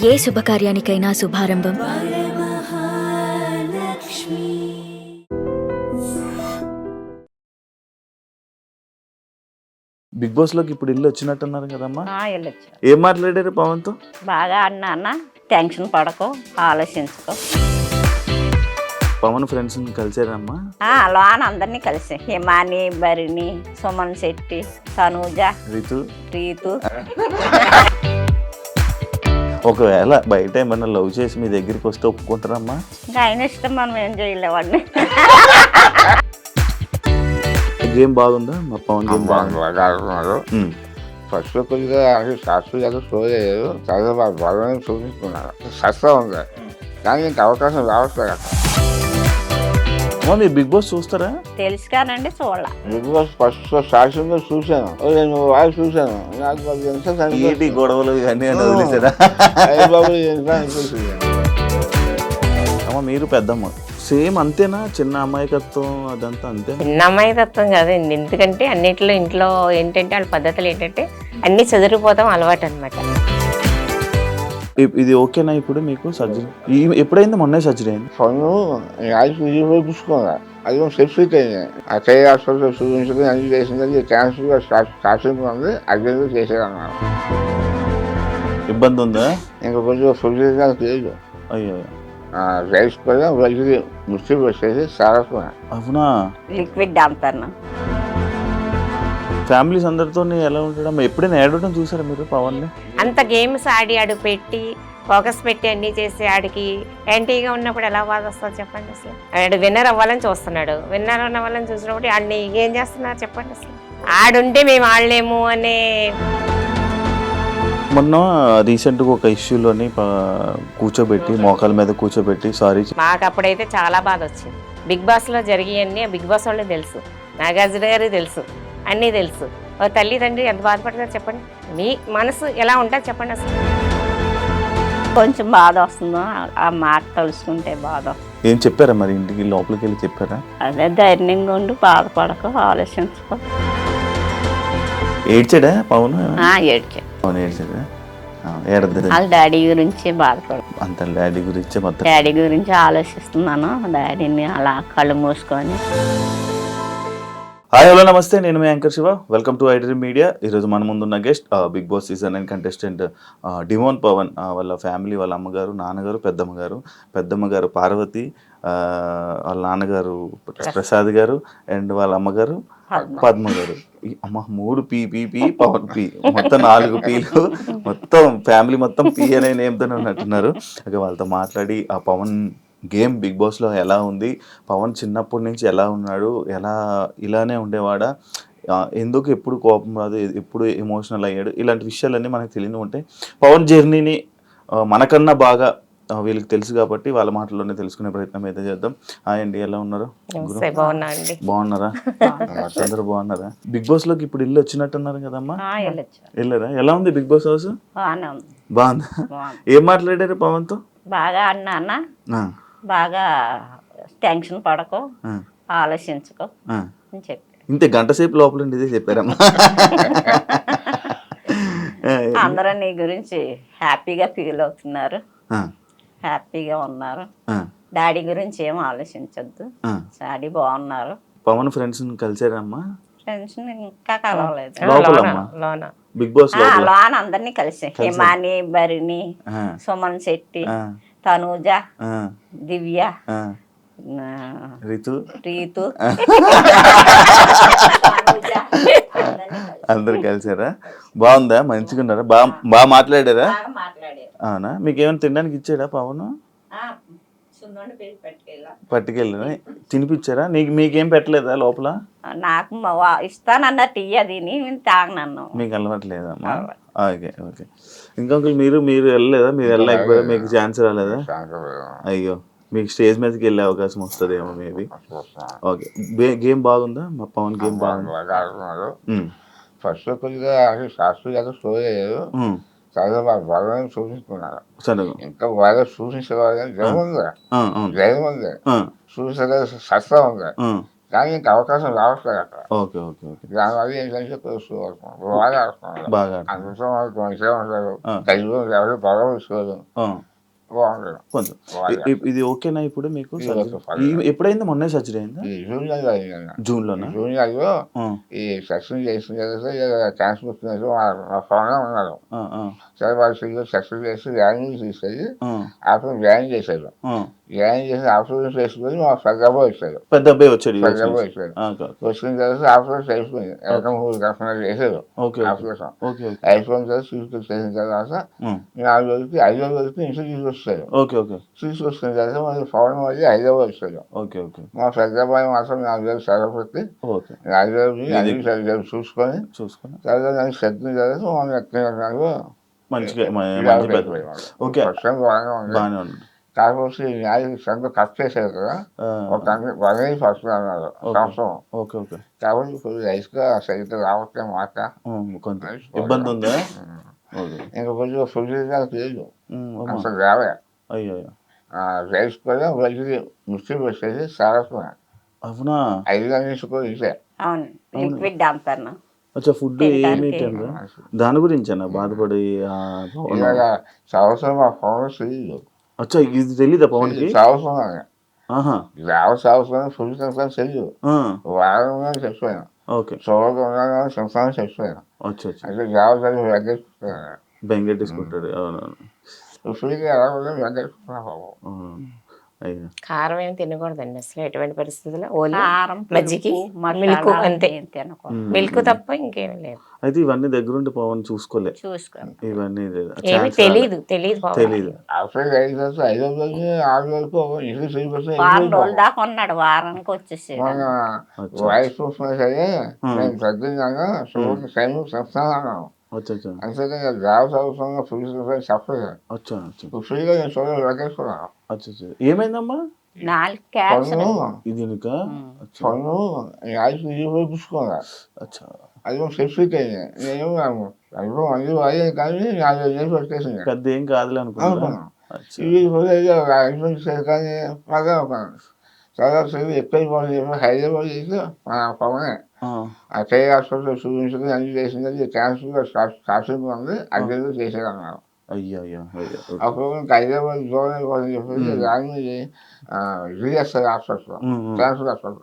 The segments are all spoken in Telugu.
ఏ శుభకార్యానికైనా శుభారంభం బిగ్ బాస్ లోకి ఇప్పుడు ఇల్లు వచ్చినట్టున్నారు కదమ్మా. వెళ్ళొచ్చు. ఏం మాట్లాడారు పవన్ తో? బాగా అన్న టెన్షన్ పడకు, ఆలోచించుకో. పవన్ ఫ్రెండ్స్ కలిసారమ్మా? లోన అందరినీ కలిసి హిమాని, భరిణి, సుమన్ శెట్టి, తనూజ, రీతు. ఒకవేళ బయట ఏమన్నా లవ్ చేసి మీ దగ్గరికి వస్తే ఒప్పుకుంటారమ్మా? ఇంకా ఆయన ఇష్టం, మనం ఏం చేయలేవాడిని. గేమ్ బాగుందా మా పవన్? గేమ్ బాగా ఆడుతున్నారు. ఫస్ట్ కొద్దిగా శాస్త్రి గారు షో చేయలేదు, తర్వాత బలం చూపించుకున్నారు. సస్తా ఉంది కానీ ఇంక అవకాశం రావట్లేదు అక్కడ. మీరు బిగ్ బాస్ చూస్తారా? తెలుసు కానండి, చూడాల. బిగ్ బాస్ ఫస్ట్ స్టార్టింగ్ లో చూశాను, 2 వారాలు చూశాను. నాకు గొడవలు కానీ వదిలేసారా? అనిపిస్తుంది. అమ్మ మీరు పెద్దమ్మ, సేమ్ అంతేనా? చిన్న అమాయకత్వం అదంతా అంతే? చిన్న అమాయకత్వం కాదండి, ఎందుకంటే అన్నింటిలో ఇంట్లో ఏంటంటే వాళ్ళ పద్ధతులు ఏంటంటే అన్ని చదిరిపోతాం అలవాటు అనమాట. ఇది ఓకేనా ఇప్పుడు మీకు? సర్జరీ ఎప్పుడైంది? మొన్నే సర్జరీ అయింది. పన్ను చూసుకున్నా, అది సెప్సిక్ అయింది. ఆ కై హాస్పిటల్ చూపించుకుని అన్ని చేసింది. క్యాన్సర్ స్టార్టింగ్ ఉంది, అర్జెంట్ చేసేదన్నారు. ఇబ్బంది ఉందా? ఇంకా కొంచెం సొల్యూషన్ లేదు. అయ్యో, రైస్ కూడా వెళ్ళి ముష్టి వచ్చేసి సారస్వా. అవునా? లిక్విడ్ అంటాను. ఫ్యామిలీస్ అందరితో ఎలా ఉంటాడమ్మా? ఎప్పుడైనా ఏడవడం చూసారా మీరు పవన్ ని? అంత గేమ్స్ ఆడి ఆడు పెట్టి ఫోకస్ పెట్టి అన్ని చేసి ఆడికి యాంటీగా ఉన్నప్పుడు ఎలా బాధ వస్తుంది చెప్పండి. అసలు ఆడు విన్నర్ అవ్వాలని చూస్తున్నాడు, విన్నర్ అవ్వాలని చూసినప్పుడు ఆడిని ఏం చేస్తున్నారు చెప్పండి. అసలు ఆడుంటే మేము ఆడలేము అనే. మొన్న రీసెంట్గా ఒక ఇష్యూలోని కూర్చోబెట్టి, మోకాల మీద కూర్చోబెట్టి సారీ. మాకు అప్పుడైతే చాలా బాధ వచ్చింది. బిగ్ బాస్లో జరిగాయన్నీ బిగ్ బాస్ వాళ్ళే తెలుసు, నాగార్జున గారికి తెలుసు, అన్నీ తెలుసు. తల్లి తండ్రి ఎంత బాధపడతారు చెప్పండి. మీ మనసు ఎలా ఉంటుంది చెప్పండి. అసలు కొంచెం బాధ వస్తుందో ఆ మాట తలుసుకుంటే బాధ. ఏం చెప్పారా మరి? ఇంటికి లోపలికి వెళ్ళి చెప్పారా? అదే ధైర్యంగా ఉండి బాధపడక, ఆలోచించుకో. ఏడ్చాడా పవన్? ఏడ్చాడు. పవన్ ఏడ్చాడా? ఏడద్దు. వాళ్ళ డాడీ గురించి బాధపడు. అంత డాడీ గురించి మొత్తం డాడీ గురించి ఆలోచిస్తున్నాను. డాడీని అలా కళ్ళు మూసుకొని. హాయ్ హలో నమస్తే, నేను మీ anchor Shiva. Welcome to iDream media. ఈరోజు మన ముందున్న guest big boss season 9 contestant Demon Pawan. వాళ్ళ ఫ్యామిలీ, వాళ్ళ అమ్మగారు, నాన్నగారు, పెద్దమ్మ గారు పార్వతి, వాళ్ళ నాన్నగారు ప్రసాద్ గారు, అండ్ వాళ్ళ అమ్మగారు పద్మ గారు. అమ్మ 3 పీ పవన్ పీ, మొత్తం 4 పీలు. మొత్తం ఫ్యామిలీ మొత్తం పీ అనే నేమ్తోనే ఉన్నట్టున్నారు. ఓకే, వాళ్ళతో మాట్లాడి ఆ పవన్ గేమ్ బిగ్ బాస్లో ఎలా ఉంది, పవన్ చిన్నప్పటి నుంచి ఎలా ఉన్నాడు, ఇలానే ఉండేవాడా, ఎందుకు ఎప్పుడు కోపం రాదు, ఎప్పుడు ఎమోషనల్ అయ్యాడు, ఇలాంటి విషయాలన్నీ మనకు తెలియని ఉంటాయి. పవన్ జర్నీని మనకన్నా బాగా వీళ్ళకి తెలుసు కాబట్టి వాళ్ళ మాటల్లోనే తెలుసుకునే ప్రయత్నం అయితే చేద్దాం. హాయ్ అండి, ఎలా ఉన్నారు? బాగున్నారా? అందరూ బాగున్నారా? బిగ్ బాస్ లోకి ఇప్పుడు ఇల్లు వచ్చినట్టున్నారు కదమ్మా, వెళ్ళారా? ఎలా ఉంది బిగ్ బాస్ హౌస్? బాగుందా? ఏం మాట్లాడారు పవన్ తో? బాగా అన్న బాగా టెన్షన్ పడకు, ఆలోచించుకో అని చెప్పి. ఇంతే గంట సేపు లోపల ఇదే చెప్పారమ్మా. అందరూ నీ గురించి హ్యాపీగా ఫీల్ అవుతున్నారు, హ్యాపీగా ఉన్నారు. డాడీ గురించి ఏం ఆలోచించొద్దు, డాడీ బాగున్నారు. పవన్ ఫ్రెండ్స్ కలిసారమ్మా? ఫ్రెండ్స్ ఇంకా కలవలేదు. బిగ్ బాస్ లోన అందరినీ కలిసి హిమాని, భరిణి, సుమన్ శెట్టి, తనూజ, దివ్య, రీతు అందరు కలిసారా? బాగుందా? మంచిగా ఉన్నారా? బాగా మాట్లాడారా? అవునా? మీకు ఏమైనా తినడానికి ఇచ్చాడా పవన్? పట్టుకెళ్ళా తినిపించారా? మీకేం పెట్టలేదా లోపల? నాకు ఇస్తానన్న టీ అది తాగనన్ను. మీకు అలవాట్లేదమ్మా? ఓకే. ఇంకొకరు మీరు వెళ్ళలేదా? మీరు వెళ్ళలేకపోయారా? మీకు ఛాన్స్ రాలేదా? అయ్యో, మీకు స్టేజ్ మీదకి వెళ్ళే అవకాశం వస్తుందేమో మేబీ. ఓకే, గేమ్ బాగుందా మా పవన్? గేమ్ బాగుంది. ఫస్ట్ కొద్దిగా శాస్త్రి గారు షో చేయలేదు, తర్వాత బలం చూపించుకున్నారు. ఇంకా బాగా చూపించేవారు కానీ జగన్ ఉంది చూపించలేదు. సస్తా ఉంది కానీ ఇంకా అవకాశం రావట్లేదు అక్కడ. ఓకే ఓకే ఓకే దానివల్ల ఏంటంటే బాగా ఆడుతున్నారు. బాగా అందులో వాళ్ళు మంచిగా ఉంటారు. ఆ. తెలుగు ఎవరు బాగా తీసుకోదు. ఆ, బాగుంటారు. కొంచెం బాగా. ఇది ఓకేనా ఇప్పుడు మీకు ఇది సర్జరీ? ఓకే, పర్లేదు. ఎప్పుడైంది? మొన్నే సర్జరీ అయిందా? ఈ జూనియర్ అయిందన్న. జూన్లోనా? జూనియర్లో ఆ, ఈ సెక్షన్ చేసిన క్యాన్సర్ వచ్చినట్టు మా ఫోన్లో ఉన్నారు. ఆ, ఆ, సరే వాళ్ళు సెక్షన్ చేసి వ్యాన్ తీసుకెళ్ళి ఆ, ఆఫ్టర్ వ్యాన్ చేశారు. ఆ. వ్యాన్ చేసి ఆఫ్టర్ చేసుకొని మా పెద్దబాబు వచ్చారు. పెద్ద అబ్బాయి వచ్చాడు US పెద్దబాబు నుంచి. వచ్చారు. ఆ, ఓకే వచ్చిన తర్వాత ఆఫ్టర్ అయిపోయింది. ఎక్కడ 3 గంటలు చేశారు okay okay operation. Okay okay అయిపోయిన తర్వాత తీసుకొచ్చేసిన తర్వాత ఉమ్, 4 రోజులకి 5వ రోజుకి ఇంటికి తీసుకొస్తారు. ఓకే ఓకే తీసుకొచ్చిన తర్వాత మళ్ళీ ఫోన్ మళ్ళీ హైదరాబాద్ వచ్చారు. ఓకే ఓకే మా పెద్దబాయి మాత్రం 4 రోజులు సెలవు పెట్టి ఓకే 4 రోజులు అన్ని సరిగ్గా చూసుకొని చూసుకున్నా తర్వాత దానికి సర్దిన తర్వాత మనం ఎక్కడ మంచిగా మంచి పెద్ద ఓకే బాగానే ఉంది. బాగానే ఉంది. కాకపోతే ఈ న్యాయం సంత కట్ చేశారు కదా, ఆ, ఒక 1 ఫస్ట్ అన్నారు సంవత్సరం. ఓకే ఓకే కాబట్టి కొంచెం రైస్గా సరిగ్గా రావట్లే మాట. కొంచెం ఇబ్బంది ఉందా? ఓకే ఇంకా కొంచెం ఫుడ్ లేదు అమ్మా. అసలు రావే. అయ్యో అయ్యో. రైస్ కూడా వెళ్ళి మిక్సీ పెట్టేసి సారస్వా అవునా? 5 గంటలు కూడా ఇచ్చే. అవును, లిక్విడ్ డాంపర్ను. అచ్చా, ఫుడ్ ఏమి తినరా? దాని గురించేనా బాధపడి? పవన్ ఇలాగ సంవత్సరం మా ఫోన్ తెలియదు. అచ్చా, ఇది తెలీదా పవన్కి? సంవత్సరం ఆహా, సంవత్సరం ఫుడ్ సంవత్సరం తెలియదు. ఆ, వారంగా చచ్చిపోయాను. ఓకే. చోటు ఉన్నాను సంవత్సరం చచ్చిపోయాను. అచ్చా అచ్చా, అంటే జాగ్రత్తగా వెగ్గేసుకున్నాను. బెంగెట్టేసుకుంటాడు. అవునవును ఫ్రీగా ఎలా ఉందో వెగ్గేసుకున్నాను. అవునవును. అయ్యో. కారం ఏమి తినకూడదండి అసలు ఎటువంటి పరిస్థితుల్లో. ఓన్లీ కారం, మజ్జిగి, పులుపు, మిల్క్ మసాలా అంతే. ఏం తినకూడదు. మిల్క్ తప్ప ఇంకేమీ లేదు. అయితే ఇవన్నీ దగ్గరుండి పవన్ చూసుకోలే చూసుకోండి. ఇవన్నీ ఏమి తెలీదు పవన్. తెలీదు. అసలు 5 రోజులు 5 రోజులు 6 వరకు ఇంటికి తిరిగి వారం రోజుల దాకా ఉన్నాడు, వారానికి వచ్చేసి మన వాయిస్ చూసినా సరే నేను పెద్దగా చూడండి సైన్ చెప్తాను. అచ్చా అచ్చా అంతేకాని జాబ్స్ అవసరంగా ఫ్రీ చెప్పలేదు. అచ్చా అచ్చా ఫ్రీగా నేను చూడలేదు వెగ్గేసుకున్నాను. అచ్చా అచ్చా. ఏమైందమ్మా? 4 క్యాన్సర్. పన్ను ఇది వెనుక? అచ్చా పన్ను యాక్చువల్ ఇది చూపించుకున్నా. అచ్చా. అది సెఫిక్ అయింది. నేను అనుభవం అన్ని వాయి కానీ 4 నెలలు పెట్టేసింది. పెద్ద ఏం కాదులే అనుకున్నా. అనుకున్నాను అచ్చా. ఇవి కూడా కానీ బాగా చాలా ఎక్కువైపోయింది. హైదరాబాద్ చేసి మన పవనే ఆ, ఆ చేయి హాస్పిటల్ చూపించుకుని అన్ని చేసింది. క్యాన్సర్ స్టార్టింగ్ ఉంది, అది చేసేదన్నారు. అయ్యో అయ్యో అయ్యో. ఓకే. అప్పుడు ఇంకా హైదరాబాద్ దూరం అయిపోతుంది చెప్పేసి దాన్ని జిఎస్ఐ హాస్పిటల్ క్యాన్సర్ హాస్పిటల్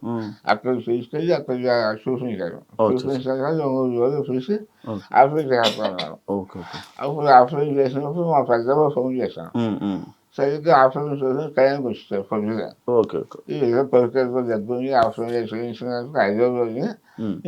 అక్కడ తీసుకెళ్ళి అక్కడ చూపించారు. చూపించాక 3 రోజులు చూసి ఓకే ఆపరేషన్ చేస్తున్నారు. Okay okay. అప్పుడు ఆపరేషన్ చేసినప్పుడు మా పెద్దమ్మ ఫోన్ చేశాను. సరిగ్గా ఆపరేషన్ చూసి టైంకి వచ్చారు పొద్దుగా. Okay okay. ఈ ఏదో పరిస్థితుల్లో దెబ్బని ఆపరేషన్ చేయించినందుకు 5వ రోజుని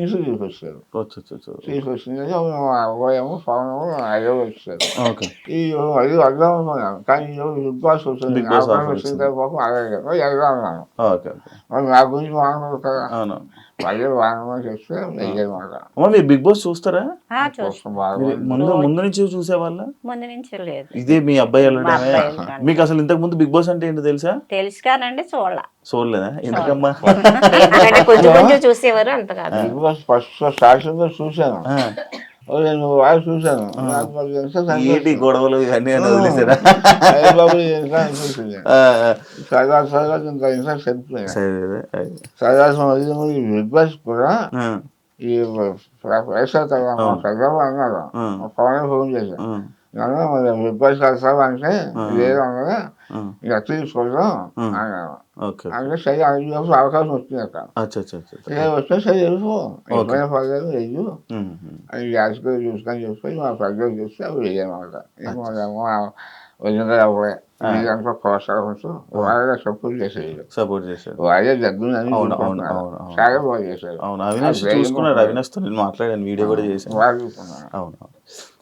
ఇంటికి తీసుకొచ్చారు. అచ్చా అచ్చా అచ్చా. తీసుకొచ్చింది అబ్బాయేమో పవనేమో 5వ వచ్చారు. ఓకే. ఈ అది అర్థం అనుకున్నాను కానీ ఈరోజు బిగ్ బాస్ వచ్చింది. బిగ్ బాస్ ఆపరేషన్ ఆఫర్ వచ్చిన వచ్చింది. తర్వాత వెళ్దాం అన్నాను. Okay okay. మరి నా గురించి వాడకూడదు కదా, అవును. మళ్ళీ వాడమని చెప్తే నెయ్యమాట అమ్మ, మీరు బిగ్ బాస్ చూస్తారా? కోసం మీరు బాగా ముందు నుంచి చూసేవాళ్ళ? ముందు నుంచి లేదు. ఇదే మీ అబ్బాయి మా వెళ్ళడమే? అబ్బాయి వెళ్ళడం. మీకు అసలు ఇంతకు ముందు బిగ్ బాస్ అంటే ఏంటో తెలుసా? తెలుసు కానండి, చూడలేదా? ఎందుకమ్మా? ఎందుకంటే కొంచెం కొంచెం చూసేవారు, అంత కాదు. బిగ్ బాస్ ఫస్ట్ స్టార్టింగ్ చూశాను. ఆ, నేను వాడు చూశాను. నాకు మరి ఎంత ఏంటి సంతోషం. గొడవలు ఇవన్నీ అని వదిలేసారా? అయ్య బాబు ఎంత అనిపించింది. ఆ, సరదా ఇంకా ఇంకా చనిపోయాను. సరే. సరదా బిగ్ బాస్ కూడా ఆ, ఈ వైఎస్ఆర్ తర్వాత పెద్దమ్మ అన్నారు. పవన్ ఫోన్ చేశాను. నన్ను మరి బిగ్ బాస్ వెళ్తావా అంటే లేదు అన్నది, ఇక తీసుకుందాం అన్నాను. ఓకే. అంటే సరే అడిగినప్పుడు అవకాశం వచ్చింది అక్కడ. అచ్చా అచ్చా అచ్చా. వస్తే సరే వెళ్ళిపో, ఎప్పుడైనా పర్లేదు వెయ్యు ఉమ్, అని గ్యాస్కి చూసుకొని చూసుకొని మా పెద్దలు చూస్తే అవి వేయమాట. ఏమో వచ్చిన అవ్వే మీదంతా ప్రోత్సాహంతో వాళ్ళే సపోర్ట్ చేసేది. సపోర్ట్ చేశారు. వాళ్ళే దగ్గర అవును అవును అవును అవును. చాలా బాగా చేశారు. అవును, అవినాష్ చూసుకున్నాడు. అవినాష్తో నేను మాట్లాడాను, వీడియో కూడా చేశాను. బాగా చూసుకున్నాను. అవును అవును.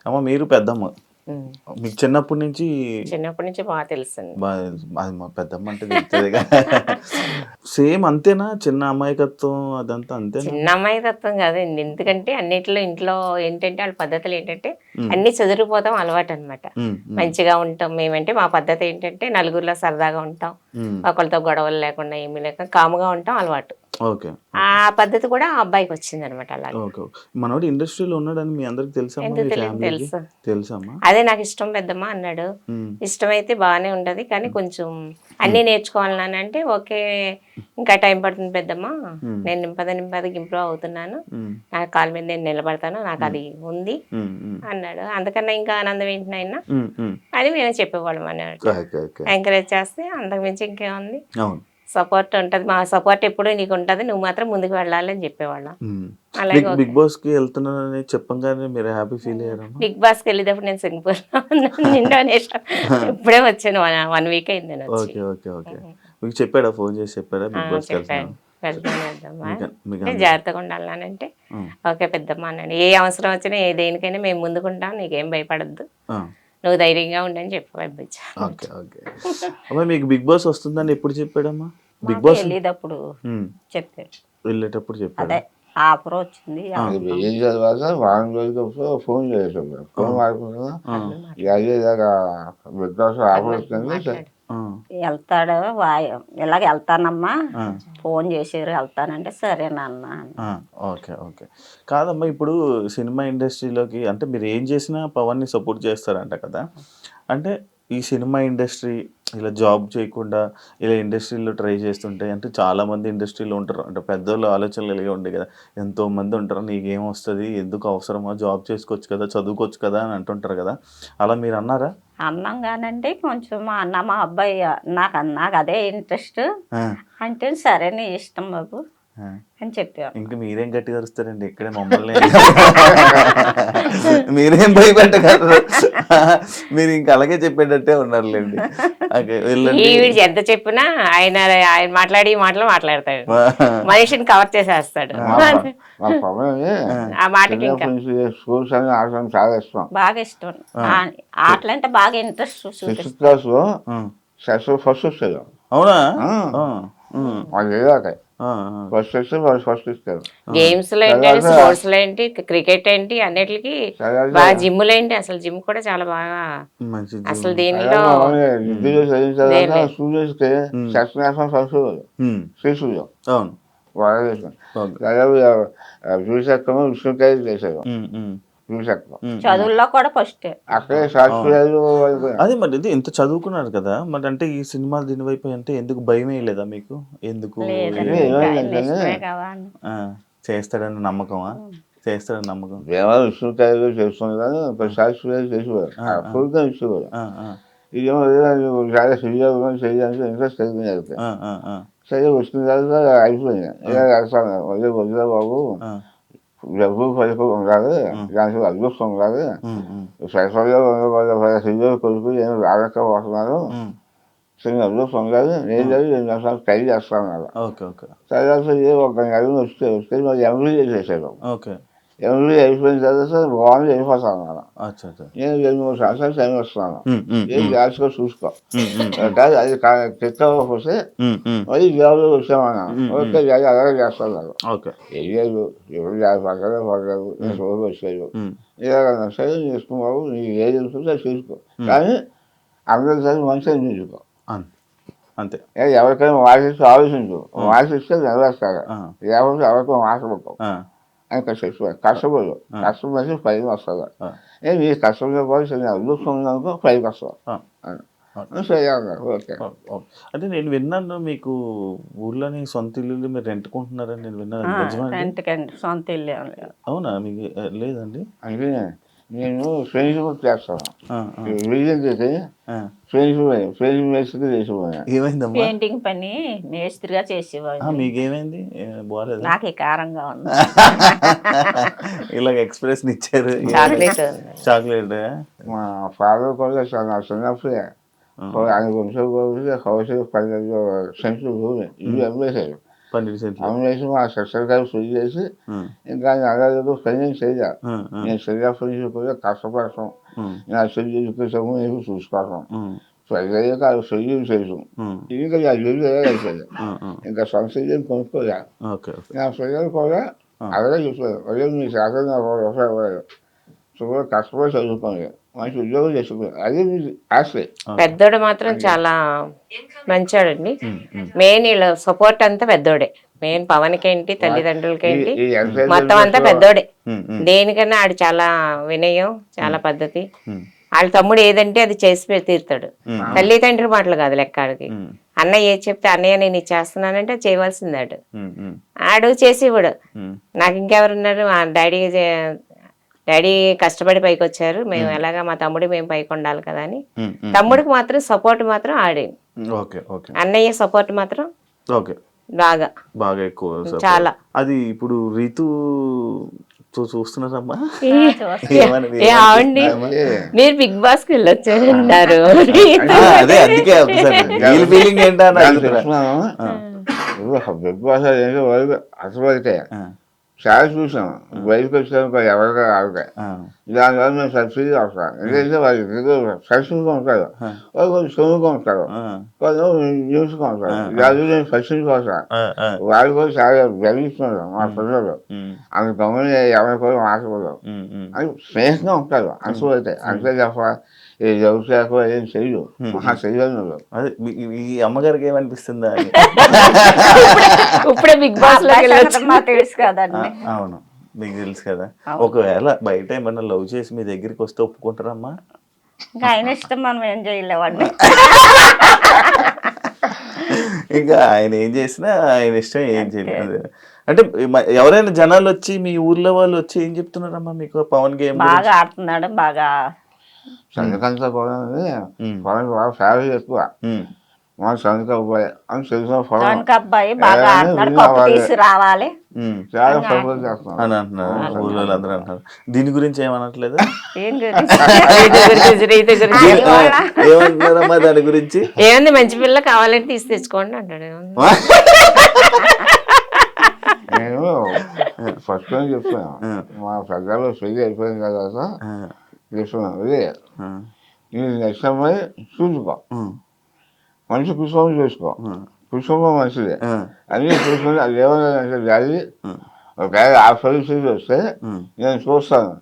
అమ్మ, మీరు పెద్దమ్మ, మీకు చిన్నప్పటి నుంచి చిన్నప్పటి నుంచి బాగా తెలుసండి. అది మా పెద్దమ్మ అంటే తెలుస్తుంది. సేమ్ అంతేనా? చిన్న అమాయకత్వం అదంతా అంతేనా? చిన్న అమ్మాయి తత్వం కాదండి. ఎందుకంటే అన్నిట్లో ఇంట్లో ఏంటంటే వాళ్ళ పద్ధతులు ఏంటంటే అన్ని చదువుకుపోతాం అలవాటు అనమాట. మంచిగా ఉంటాం మేమంటే. మా పద్ధతి ఏంటంటే నలుగురిలో సరదాగా ఉంటాం, ఒకరితో గొడవలు లేకుండా ఏమీ లేక కాముగా ఉంటాం అలవాటు. ఓకే ఆ పద్ధతి కూడా ఆ అబ్బాయికి వచ్చింది అనమాట. అలాగే ఓకే. మనోడు ఇండస్ట్రీలో ఉన్నాడని మీ అందరికి తెలుసమ్మా? ఎందుకు మీ తెలియదు, ఫ్యామిలీకి తెలుసు. తెలుసమ్మా? అదే నాకు ఇష్టం పెద్దమ్మ అన్నాడు. ఇష్టమైతే బాగానే ఉంటది కానీ కొంచెం అన్నీ నేర్చుకోవాలని అంటే ఓకే, ఇంకా టైం పడుతుంది పెద్దమ్మ, నేను నింపదకి ఇంప్రూవ్ అవుతున్నాను, నా కాళ్ళ మీద నేను నిలబడతాను, నాకు అది ఉంది అన్నాడు. అందుకన్నా ఇంకా ఆనందం ఏంటి నాయన అని మేము చెప్పేవాళ్ళం అన్నాడు. ఎంకరేజ్ చేస్తే అంతకు మించి ఇంకేముంది, సపోర్ట్ ఉంటది, మా సపోర్ట్ ఎప్పుడు నీకు ఉంటది, నువ్వు మాత్రం ముందుకు వెళ్ళాలి అని చెప్పేవాళ్ళం. అలాగే బిగ్ బాస్ కి వెళ్తున్నానని చెప్పంగానే మీరు హ్యాపీ ఫీల్ అయ్యారా? బిగ్ బాస్ కి వెళ్ళేటప్పుడు నేను సింగపూర్ ఇండోనేషియా ఇప్పుడే వచ్చాను, 1 వీక్ అయింది నేను వచ్చి. Okay okay okay. మీకు చెప్పాడా, ఫోన్ చేసి చెప్పాడా బిగ్ బాస్ కి వెళ్తున్నాను? అంటే జాగ్రత్తగా ఉండాలంటే ఓకే పెద్దమ్మ అన్నాడు. ఏ అవసరం వచ్చినా ఏ దేనికైనా మేము ముందుకుంటాం, నీకేం భయపడద్దు, నువ్వు ధైర్యంగా ఉండని చెప్పి పంపించా. Okay okay. అమ్మా మీకు బిగ్ బాస్ వస్తుందని ఎప్పుడు చెప్పాడమ్మా? బిగ్ బాస్ వెళ్ళేటప్పుడు చెప్పాడు, వెళ్ళేటప్పుడు చెప్పాడు. ఆఫర్ వచ్చింది ఏం తర్వాత వారం రోజులప్పుడు ఫోన్ చేసాడు. ఫోన్ మాట్లాడుకున్నా బిగ్ బాస్ ఆఫర్ వచ్చింది, వెళ్తాడు, ఇలాగ వెళ్తానమ్మా, ఫోన్ చేసారు వెళ్తానంటే సరేనన్న. Okay okay. కాదమ్మా, ఇప్పుడు సినిమా ఇండస్ట్రీలోకి అంటే మీరు ఏం చేసినా పవన్ని సపోర్ట్ చేస్తారంట కదా, అంటే ఈ సినిమా ఇండస్ట్రీ ఇలా జాబ్ చేయకుండా ఇలా ఇండస్ట్రీలో ట్రై చేస్తుంటే, అంటే చాలామంది ఇండస్ట్రీలో ఉంటారు, అంటే పెద్దోళ్ళు ఆలోచనలు కలిగి ఉండే కదా, ఎంతోమంది ఉంటారు, నీకేం వస్తుంది, ఎందుకు అవసరమా, జాబ్ చేసుకోవచ్చు కదా, చదువుకోవచ్చు కదా అని అంటుంటారు కదా, అలా మీరు అన్నారా? అన్నాం కానండి, కొంచెం అన్న మా అబ్బాయి నాకు అదే ఇంట్రెస్ట్ అంటే సరే నీ ఇష్టం బాబు అని చెప్పారు. ఇంకా మీరేం గట్టిగా అరుస్తారండి, ఇక్కడే మమ్మల్ని మీరేం భయపెట్టగలరు, మీరు ఇంకా అలాగే చెప్పేటట్టే ఉన్నారులేండి. ఎంత చెప్పినా ఆయన మాట్లాడి మాటలు మాట్లాడతాడు, మనిషిని కవర్ చేసేస్తాడు. ఆ మాటకి ఇంకా స్కూల్స్ అని ఆడటం చాలా ఇష్టం, బాగా ఇష్టం, ఆటలంటే బాగా ఇంట్రెస్ట్. 6th క్లాస్ లో ఫస్ట్ వచ్చాడు. అవునా? వాళ్ళు ఏదో ఫస్ట్ వస్తే వాళ్ళు ఫస్ట్ ఇస్తారు. గేమ్స్ లో ఏంటి, స్పోర్ట్స్ లో ఏంటి, క్రికెట్ ఏంటి, అన్నిటికి బాగా, జిమ్ లో ఏంటి, అసలు జిమ్ కూడా చాలా బాగా, అసలు దీనిలో చదువుల్లో కూడా ఫస్ట్. అదే మరి ఇంత చదువుకున్నారు కదా, మరి అంటే ఈ సినిమాలు దీని వైపు అంటే ఎందుకు భయమే లేదా మీకు? ఎందుకు చేస్తాడని నమ్మకమా? చేస్తాడని నమ్మకం దేవాలయం విష్ణుకాయలు చేస్తుంది కానీ ప్రసాద్ చేసేవారు, అప్పుడు ఇచ్చేవారు. ఇదేమో చాలా చేయాలని చేయడానికి ఇంట్రెస్ట్ కలిగింది. సరే వచ్చిన తర్వాత అయిపోయింది, ఇలా రాస్తాను వదిలే బాబు, డబ్బు పైపు ఉండాలి, దానికి అదృష్టం ఉండాలి, సైఫర్లో కొడుకు నేను రాలేకపోతున్నాను, చిన్న అదృష్టం ఉండాలి, నేను 2 నిమిషాలు ట్రై చేస్తాను. తర్వాత ఒక నెల వస్తే మరి ఎంబీఏ చేసేసాడు. ఎంబీఏ అయిపోయిన తర్వాత బాగుంది వెళ్ళిపోతాను అన్నమాట. నేను 2-3 సంవత్సరాలు టైం వస్తున్నాను, ఏం జాగ్రత్తగా చూసుకో, అది చెక్ అవ్వకపోతే మరి జాబ్లో వచ్చామన్నాను. ఓకే అలాగే చేస్తాను. వెళ్ళారు, ఎవరు పక్కనే పడలేదు, నేను రోజు వచ్చాడు, ఇలాగన్నా సరే చేసుకున్నావు, నీకు ఏది తెలుస్తుందో చూసుకో, కానీ అందరిసారి మంచిగా చూసుకో అంతే. ఎవరికైనా వాసిస్తూ ఆలోచించు, వాసిస్తే నెరవేరుతారు, లేకపోతే ఎవరికైనా వాసపడతావు అని కష్టపడు, కష్టపడి పైకి వస్తుంది. నీ కష్టంతో పాటు చిన్న అదృష్టం ఉందనుకో పైకి వస్తావు. ఓకే. అంటే నేను విన్నాను మీకు ఊర్లోని సొంత ఇల్లు మీరు రెంట్కుంటున్నారని నేను విన్నాను. సొంత ఇల్లు అవునా? మీకు లేదండి? అంటే నేను ఫ్రెండ్షిప్ చేస్తాను, ఫ్రెండ్షిప్ చేసిపోయాను. ఏమైందమ్మా? పెయింటింగ్ పని మేస్త్రిగా చేసేవాడు. మీకేమైంది? బాగాలేదు, నాకు కారంగా ఉంది. ఇలాగ ఎక్స్ప్రెషన్ ఇచ్చారు. చాక్లెట్ మా ఫాదర్ కూడా చిన్నప్పుడే ఆయన కొంచెం హౌస్ 12 సెంట్లు భూమి ఇల్లు అమ్మేశారు. 12 సెంట్లు అమ్మేసి మా సిస్టర్ గారు ఫ్రీ చేసి ఇంకా అలాగే పెళ్లి చేయాలి. నేను చిన్నప్పటి నుంచి కూడా కష్టపడతాం, నా చెల్లి ఎడ్యుకేషన్ నేను చూసుకోవటం, పెళ్ళయ్యాక అది చెల్లి చేసాం, ఇంకా నా చెల్లి అయిపోయింది, ఇంకా సొంత చెల్లిని కొనుక్కోలే. నా పిల్లలు కూడా అలాగే చెప్పారు, అదే మీ శాతం నాకు ఉపయోగపడదు, కష్టపడి చదువుకోండి, మంచి ఉద్యోగం చేసుకున్నాను, అది మీ ఆస్తి. పెద్దోడు మాత్రం చాలా మంచోడండి, మెయిన్ వీళ్ళ సపోర్ట్ అంతా పెద్దోడే. మెయిన్ పవన్కి ఏంటి తల్లిదండ్రులకి ఏంటి ఈ exercise మొత్తం అంతా లో పెద్దోడే. ఉమ్, ఉమ్, దేనికన్నా ఆడు చాలా వినయం, చాలా పద్ధతి. ఉమ్, వాళ్ళ తమ్ముడు ఏదంటే అది చేసి తీరుతాడు. ఉమ్, తల్లిదండ్రుల మాటలు కాదు లెక్క ఆడికి. ఉమ్, అన్నయ్య ఏది చెప్తే అన్నయ్య నేను ఇది చేస్తున్నానంటే చేయవలసింది ఆడు. ఉమ్, ఉమ్, ఆడు చేసేవాడు. ఉమ్, నాకు ఇంకెవరున్నారు, మా డాడీ కష్టపడి పైకి వచ్చారు, మేము ఎలాగా మా తమ్ముడు మేము పైకి ఉండాలి కదా అని. ఉమ్, ఉమ్. తమ్ముడికి మాత్రం సపోర్ట్ మాత్రం ఆడే. ఓకే ఓకే అన్నయ్య సపోర్ట్ మాత్రం ఓకే బాగా బాగా ఎక్కువ support. చాలా. అది ఇప్పుడు రీతు చూస్తున్నారమ్మా చూస్తా. ఏ ఆవండి, మీరు బిగ్ బాస్ కి వెళ్ళొచ్చారన్నారు. అదే అందుకే ఒకసారి ఫీలింగ్ ఏంటా అని దాన్ని అడుగుతున్నా. చెప్తున్నాను. బిగ్ బాస్ ఏంటో వాళ్ళు అసలు అయితే ఆ, చాలా చూసాం. బయటకు వచ్చాక ఎవరిగా ఆడతాయి. ఆ, దానివల్ల మేము సబ్సిడీ అవసరం. ఎందుకంటే వాళ్ళు సక్సెస్గా ఉంటారు, వాళ్ళు కొంచెం సొమ్ముగా ఉంటారు, ఆ, వాళ్ళు న్యూస్గా ఉంటారు. దాని నేను సక్సెస్ అవసరం. ఆ, ఆ, వాళ్ళు కూడా చాలా గర్విస్తున్నారు మా పిల్లలు. ఉమ్, అంత గమని ఎవరి కూడా మాట్లాడరు ఉమ్, ఉమ్, అని స్నేహంగా ఉంటారు. అసలు అయితే అంతే తప్ప ఈ వ్యవసాయం ఏం చెయ్యు, మహా చెయ్యను. అదే ఈ అమ్మగారికి ఏమనిపిస్తుందా అని. ఇప్పుడే బిగ్ బాస్ లోకి వెళ్ళొచ్చు. మాకు తెలుసు కదండి. అవును మీకు తెలుసు కదా. ఒకవేళ బయట ఏమన్నా లవ్ చేసి మీ దగ్గరికి వస్తే ఒప్పుకుంటారమ్మా? ఇంకా ఆయన ఇష్టం, మనం ఏం చేయలేవండి. ఇంకా ఆయన ఏం చేసినా ఆయన ఇష్టం, ఏం చేయలేదు. అంటే ఎవరైనా జనాలు వచ్చి మీ ఊర్లో వాళ్ళు వచ్చి ఏం చెప్తున్నారమ్మా మీకు పవన్ గేమ్? బాగా ఆడుతున్నాడు, బాగా సంతకంతా కూడా పొలం బాగా ఫ్యామిలీ ఎక్కువ. మా సంతక అబ్బాయి అని తెలిసిన పొలం దానికి అబ్బాయి బాగా ఆడుతున్నాడు, కప్పు తీసి రావాలి చాలా సపోర్ట్ చేస్తున్నాం అని అంటున్నారు ఊర్లో అందరూ అంటున్నారు. దీని గురించి ఏమనట్లేదు? ఏం గురించి రీతి గురించి ఏమంటున్నారమ్మా దాని గురించి? ఏముంది, మంచి పిల్ల కావాలంటే తీసి తెచ్చుకోండి అంటాడు. నేను ఫస్ట్ టైం చెప్తాను. మా పెద్దలు పెళ్లి అయిపోయిన తర్వాత చెప్తున్నాను, అదే నేను నెక్స్ట్ అమ్మాయి చూసుకో, మంచి కుటుంబం చేసుకో, కుటుంబం మంచిదే అన్నీ చూసుకొని అది ఏమన్నా జాలి ఒకవేళ ఆ పరిస్థితి వస్తే నేను చూస్తాను,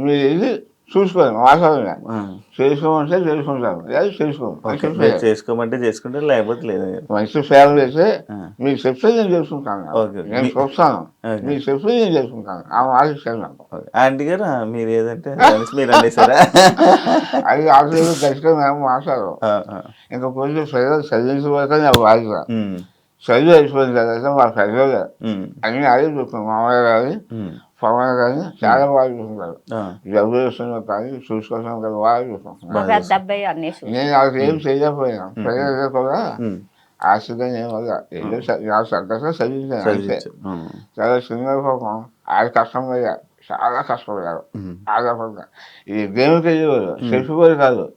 మీరు ఇది చూసుకోండి, మాట్లాడండి, చేసుకోమంటే చేసుకుంటాను, లేదు చేసుకోండి, చేసుకోమంటే చేసుకుంటే లేకపోతే లేదు. మంచి ఫ్యామిలీ అయితే మీకు చెప్తే నేను చేసుకుంటాను, నేను చూస్తాను, మీకు చెప్తే నేను చేసుకుంటాను, ఆ ఆలోచన నాకు. ఆంటీ గారు మీరు ఏదంటే మీరు అనేసారా? అది ఆలోచన ఖచ్చితంగా మేము మాట్లాడరు. ఇంకా కొంచెం ప్రజలు చదివించబోతే నాకు బాధ్యత. చదువు అయిపోయిన తర్వాత మా ప్రజలు అన్ని అదే చూస్తున్నాం. మామయ్య కానీ పవన్ కానీ చాలా బాగా చూసుకుంటారు. డబ్బులు ఇస్తున్నారు కానీ చూసుకోవడం కదా బాగా చూసుకుంటున్నారు. మా పెద్ద అబ్బాయి అన్ని నేను వాళ్ళకి ఏం చేయలేకపోయినా ప్రజలు కూడా ఆశగా నేను ఏదో నా సంతోషంగా చదివించాను అంతే. చాలా చిన్న పాపం ఆడ కష్టపడ్డా, చాలా కష్టపడ్డారు. ఆధారపడ్డా ఈ గేమ్కి వెళ్ళేవారు, చెప్పుకోరు కాదు,